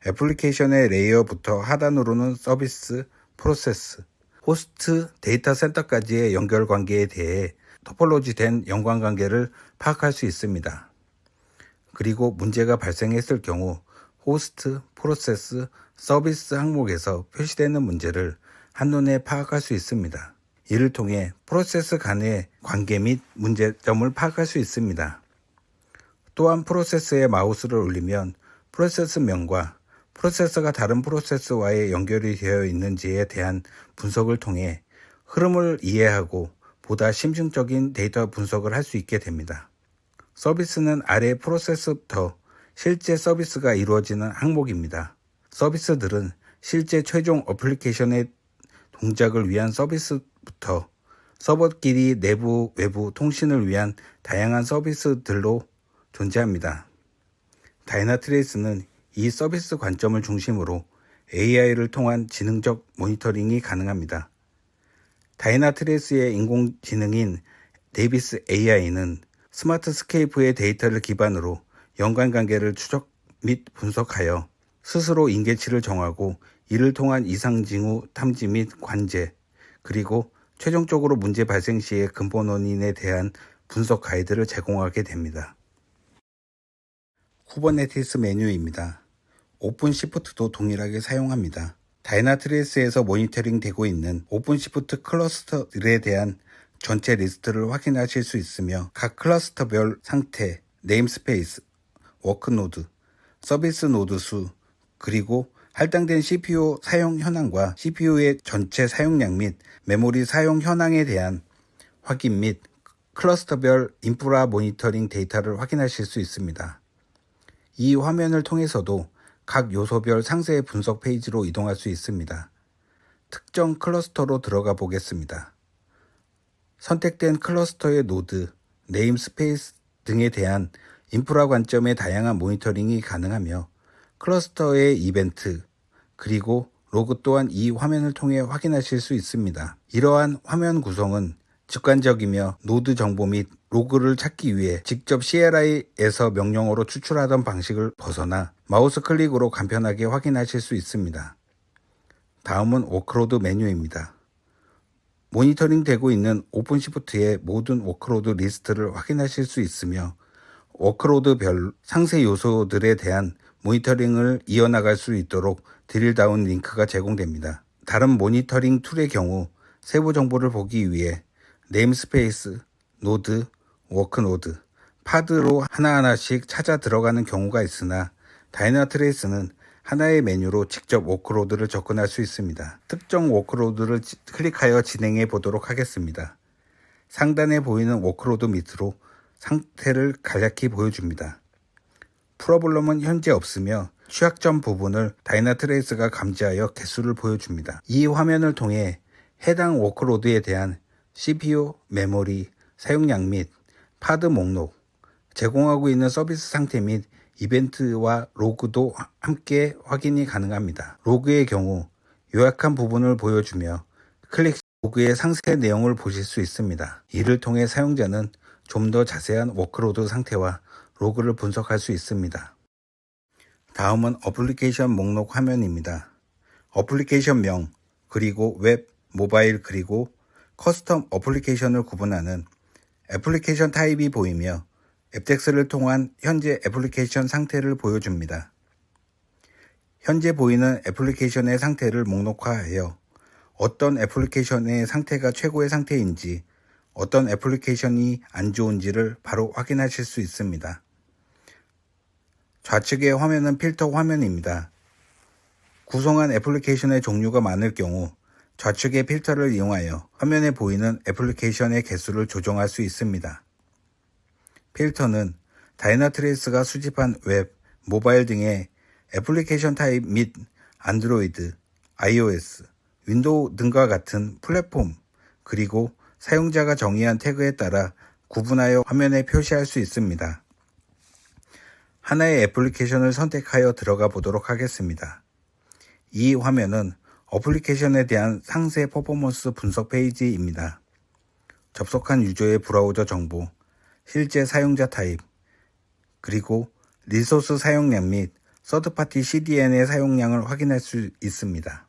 애플리케이션의 레이어부터 하단으로는 서비스, 프로세스, 호스트, 데이터 센터까지의 연결 관계에 대해 토폴로지된 연관관계를 파악할 수 있습니다. 그리고 문제가 발생했을 경우 호스트, 프로세스, 서비스 항목에서 표시되는 문제를 한눈에 파악할 수 있습니다. 이를 통해 프로세스 간의 관계 및 문제점을 파악할 수 있습니다. 또한 프로세스에 마우스를 올리면 프로세스명과 프로세서가 다른 프로세스와의 연결이 되어 있는지에 대한 분석을 통해 흐름을 이해하고 보다 심층적인 데이터 분석을 할 수 있게 됩니다. 서비스는 아래 프로세스부터 실제 서비스가 이루어지는 항목입니다. 서비스들은 실제 최종 어플리케이션의 동작을 위한 서비스부터 서버끼리 내부, 외부 통신을 위한 다양한 서비스들로 존재합니다. 다이나트레이스는 이 서비스 관점을 중심으로 AI를 통한 지능적 모니터링이 가능합니다. 다이나트레이스의 인공지능인 데이비스 AI는 스마트 스케이프의 데이터를 기반으로 연관관계를 추적 및 분석하여 스스로 인계치를 정하고 이를 통한 이상 징후 탐지 및 관제, 그리고 최종적으로 문제 발생 시의 근본 원인에 대한 분석 가이드를 제공하게 됩니다. 쿠버네티스 메뉴입니다. 오픈시프트도 동일하게 사용합니다. 다이나트레이스에서 모니터링 되고 있는 오픈시프트 클러스터들에 대한 전체 리스트를 확인하실 수 있으며 각 클러스터별 상태, 네임스페이스, 워크노드, 서비스 노드 수, 그리고 할당된 CPU 사용 현황과 CPU의 전체 사용량 및 메모리 사용 현황에 대한 확인 및 클러스터별 인프라 모니터링 데이터를 확인하실 수 있습니다. 이 화면을 통해서도 각 요소별 상세 분석 페이지로 이동할 수 있습니다. 특정 클러스터로 들어가 보겠습니다. 선택된 클러스터의 노드, 네임스페이스 등에 대한 인프라 관점의 다양한 모니터링이 가능하며 클러스터의 이벤트, 그리고 로그 또한 이 화면을 통해 확인하실 수 있습니다. 이러한 화면 구성은 직관적이며 노드 정보 및 로그를 찾기 위해 직접 CLI에서 명령어로 추출하던 방식을 벗어나 마우스 클릭으로 간편하게 확인하실 수 있습니다. 다음은 워크로드 메뉴입니다. 모니터링 되고 있는 오픈시프트의 모든 워크로드 리스트를 확인하실 수 있으며 워크로드별 상세 요소들에 대한 모니터링을 이어나갈 수 있도록 드릴다운 링크가 제공됩니다. 다른 모니터링 툴의 경우 세부 정보를 보기 위해 네임스페이스, 노드, 워크노드, 파드로 하나하나씩 찾아 들어가는 경우가 있으나 다이나트레이스는 하나의 메뉴로 직접 워크로드를 접근할 수 있습니다. 특정 워크로드를 클릭하여 진행해 보도록 하겠습니다. 상단에 보이는 워크로드 밑으로 상태를 간략히 보여줍니다. 프로블럼은 현재 없으며 취약점 부분을 다이나트레이스가 감지하여 개수를 보여줍니다. 이 화면을 통해 해당 워크로드에 대한 CPU, 메모리, 사용량 및 파드 목록, 제공하고 있는 서비스 상태 및 이벤트와 로그도 함께 확인이 가능합니다. 로그의 경우 요약한 부분을 보여주며 클릭 시 로그의 상세 내용을 보실 수 있습니다. 이를 통해 사용자는 좀 더 자세한 워크로드 상태와 로그를 분석할 수 있습니다. 다음은 어플리케이션 목록 화면입니다. 어플리케이션명, 그리고 웹, 모바일, 그리고 커스텀 어플리케이션을 구분하는 애플리케이션 타입이 보이며 앱텍스를 통한 현재 애플리케이션 상태를 보여줍니다. 현재 보이는 애플리케이션의 상태를 목록화하여 어떤 애플리케이션의 상태가 최고의 상태인지, 어떤 애플리케이션이 안 좋은지를 바로 확인하실 수 있습니다. 좌측의 화면은 필터 화면입니다. 구성한 애플리케이션의 종류가 많을 경우 좌측의 필터를 이용하여 화면에 보이는 애플리케이션의 개수를 조정할 수 있습니다. 필터는 다이나트레이스가 수집한 웹, 모바일 등의 애플리케이션 타입 및 안드로이드, iOS, 윈도우 등과 같은 플랫폼, 그리고 사용자가 정의한 태그에 따라 구분하여 화면에 표시할 수 있습니다. 하나의 애플리케이션을 선택하여 들어가 보도록 하겠습니다. 이 화면은 어플리케이션에 대한 상세 퍼포먼스 분석 페이지입니다. 접속한 유저의 브라우저 정보, 실제 사용자 타입, 그리고 리소스 사용량 및 서드파티 CDN의 사용량을 확인할 수 있습니다.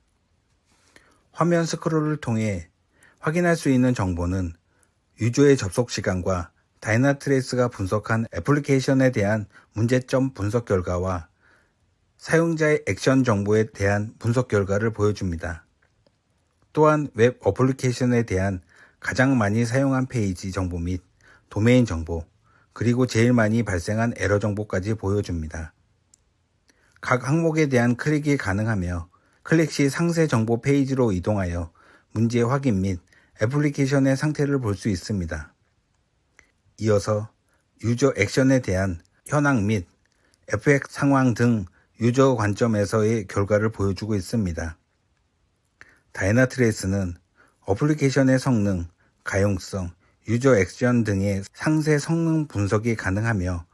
화면 스크롤을 통해 확인할 수 있는 정보는 유저의 접속 시간과 다이나트레이스가 분석한 애플리케이션에 대한 문제점 분석 결과와 사용자의 액션 정보에 대한 분석 결과를 보여줍니다. 또한 웹 어플리케이션에 대한 가장 많이 사용한 페이지 정보 및 도메인 정보, 그리고 제일 많이 발생한 에러 정보까지 보여줍니다. 각 항목에 대한 클릭이 가능하며 클릭 시 상세 정보 페이지로 이동하여 문제 확인 및 애플리케이션의 상태를 볼 수 있습니다. 이어서 유저 액션에 대한 현황 및 FX 상황 등 유저 관점에서의 결과를 보여주고 있습니다. 다이나트레이스는 어플리케이션의 성능, 가용성, 유저 액션 등의 상세 성능 분석이 가능하며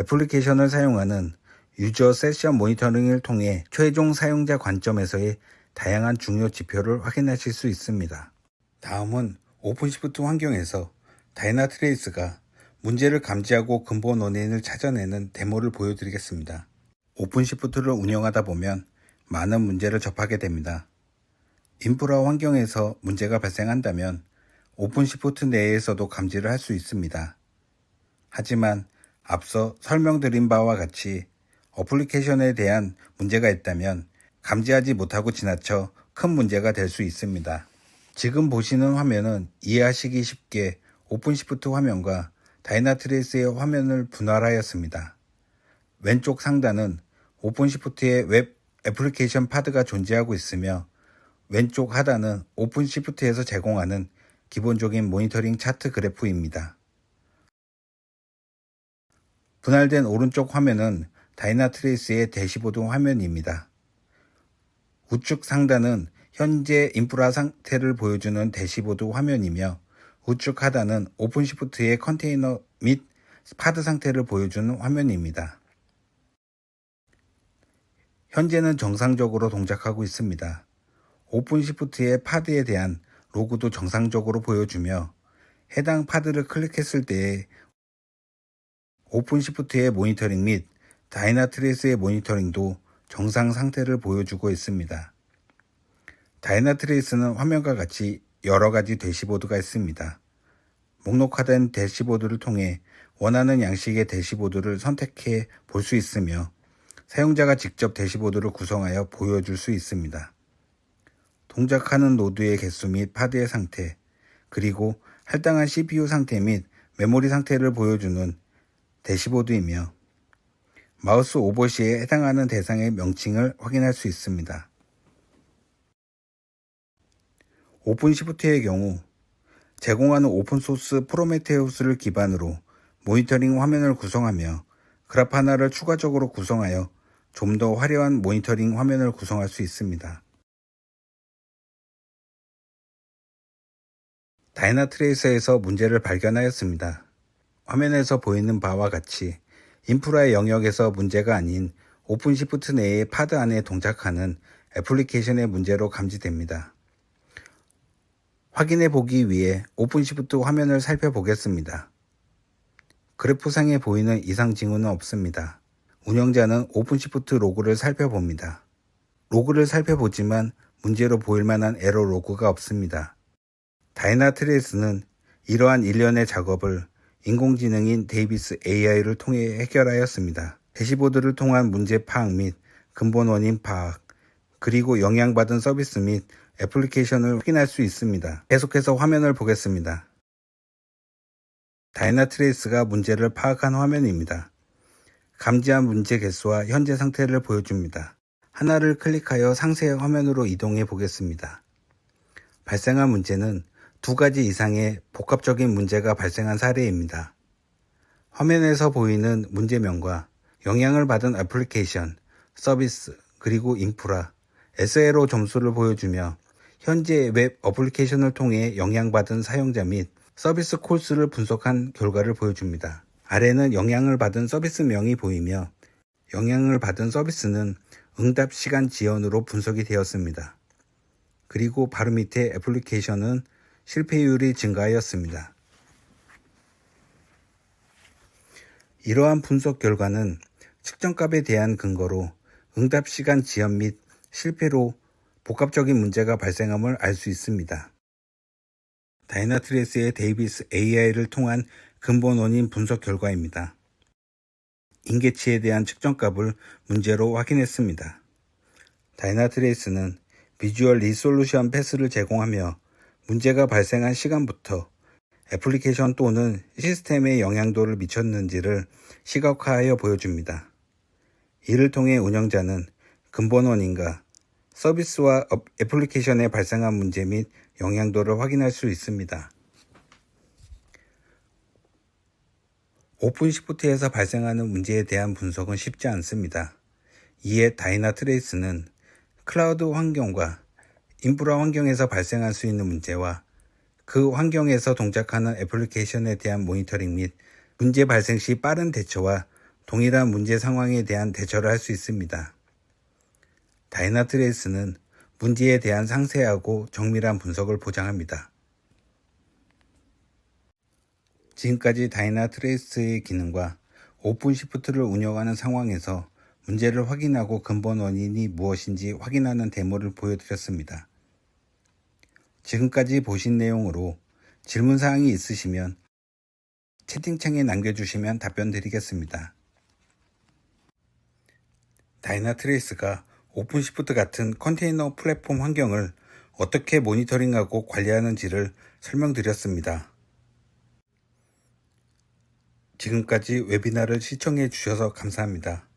애플리케이션을 사용하는 유저 세션 모니터링을 통해 최종 사용자 관점에서의 다양한 중요 지표를 확인하실 수 있습니다. 다음은 오픈시프트 환경에서 다이나트레이스가 문제를 감지하고 근본 원인을 찾아내는 데모를 보여드리겠습니다. 오픈시프트를 운영하다 보면 많은 문제를 접하게 됩니다. 인프라 환경에서 문제가 발생한다면 오픈시프트 내에서도 감지를 할 수 있습니다. 하지만 앞서 설명드린 바와 같이 어플리케이션에 대한 문제가 있다면 감지하지 못하고 지나쳐 큰 문제가 될 수 있습니다. 지금 보시는 화면은 이해하시기 쉽게 오픈시프트 화면과 다이나트레이스의 화면을 분할하였습니다. 왼쪽 상단은 오픈시프트의 웹 애플리케이션 파드가 존재하고 있으며 왼쪽 하단은 오픈시프트에서 제공하는 기본적인 모니터링 차트 그래프입니다. 분할된 오른쪽 화면은 다이나트레이스의 대시보드 화면입니다. 우측 상단은 현재 인프라 상태를 보여주는 대시보드 화면이며 우측 하단은 오픈시프트의 컨테이너 및 파드 상태를 보여주는 화면입니다. 현재는 정상적으로 동작하고 있습니다. 오픈시프트의 파드에 대한 로그도 정상적으로 보여주며 해당 파드를 클릭했을 때의 오픈시프트의 모니터링 및 다이나트레이스의 모니터링도 정상 상태를 보여주고 있습니다. 다이나트레이스는 화면과 같이 여러 가지 대시보드가 있습니다. 목록화된 대시보드를 통해 원하는 양식의 대시보드를 선택해 볼 수 있으며 사용자가 직접 대시보드를 구성하여 보여줄 수 있습니다. 동작하는 노드의 개수 및 파드의 상태, 그리고 할당한 CPU 상태 및 메모리 상태를 보여주는 대시보드이며 마우스 오버 시에 해당하는 대상의 명칭을 확인할 수 있습니다. 오픈시프트의 경우 제공하는 오픈소스 프로메테우스를 기반으로 모니터링 화면을 구성하며 그래프 하나를 추가적으로 구성하여 좀 더 화려한 모니터링 화면을 구성할 수 있습니다. 다이나트레이서에서 문제를 발견하였습니다. 화면에서 보이는 바와 같이 인프라의 영역에서 문제가 아닌 오픈시프트 내의 파드 안에 동작하는 애플리케이션의 문제로 감지됩니다. 확인해 보기 위해 오픈시프트 화면을 살펴보겠습니다. 그래프상에 보이는 이상 징후는 없습니다. 운영자는 오픈시프트 로그를 살펴봅니다. 로그를 살펴보지만 문제로 보일 만한 에러 로그가 없습니다. 다이나트레이스는 이러한 일련의 작업을 인공지능인 데이비스 AI를 통해 해결하였습니다. 대시보드를 통한 문제 파악 및 근본 원인 파악, 그리고 영향받은 서비스 및 애플리케이션을 확인할 수 있습니다. 계속해서 화면을 보겠습니다. 다이나트레이스가 문제를 파악한 화면입니다. 감지한 문제 개수와 현재 상태를 보여줍니다. 하나를 클릭하여 상세 화면으로 이동해 보겠습니다. 발생한 문제는 2가지 이상의 복합적인 문제가 발생한 사례입니다. 화면에서 보이는 문제명과 영향을 받은 애플리케이션, 서비스, 그리고 인프라, SLO 점수를 보여주며 현재 웹 어플리케이션을 통해 영향받은 사용자 및 서비스 콜수를 분석한 결과를 보여줍니다. 아래는 영향을 받은 서비스명이 보이며 영향을 받은 서비스는 응답 시간 지연으로 분석이 되었습니다. 그리고 바로 밑에 애플리케이션은 실패율이 증가하였습니다. 이러한 분석 결과는 측정값에 대한 근거로 응답 시간 지연 및 실패로 복합적인 문제가 발생함을 알 수 있습니다. 다이나트레이스의 데이비스 AI를 통한 근본 원인 분석 결과입니다. 인계치에 대한 측정값을 문제로 확인했습니다. 다이나트레이스는 비주얼 리솔루션 패스를 제공하며 문제가 발생한 시간부터 애플리케이션 또는 시스템에 영향도를 미쳤는지를 시각화하여 보여줍니다. 이를 통해 운영자는 근본 원인과 서비스와 애플리케이션에 발생한 문제 및 영향도를 확인할 수 있습니다. 오픈시프트에서 발생하는 문제에 대한 분석은 쉽지 않습니다. 이에 다이나트레이스는 클라우드 환경과 인프라 환경에서 발생할 수 있는 문제와 그 환경에서 동작하는 애플리케이션에 대한 모니터링 및 문제 발생 시 빠른 대처와 동일한 문제 상황에 대한 대처를 할 수 있습니다. 다이나트레이스는 문제에 대한 상세하고 정밀한 분석을 보장합니다. 지금까지 다이나트레이스의 기능과 오픈시프트를 운영하는 상황에서 문제를 확인하고 근본 원인이 무엇인지 확인하는 데모를 보여드렸습니다. 지금까지 보신 내용으로 질문사항이 있으시면 채팅창에 남겨주시면 답변 드리겠습니다. 다이나트레이스가 오픈시프트 같은 컨테이너 플랫폼 환경을 어떻게 모니터링하고 관리하는지를 설명드렸습니다. 지금까지 웨비나를 시청해 주셔서 감사합니다.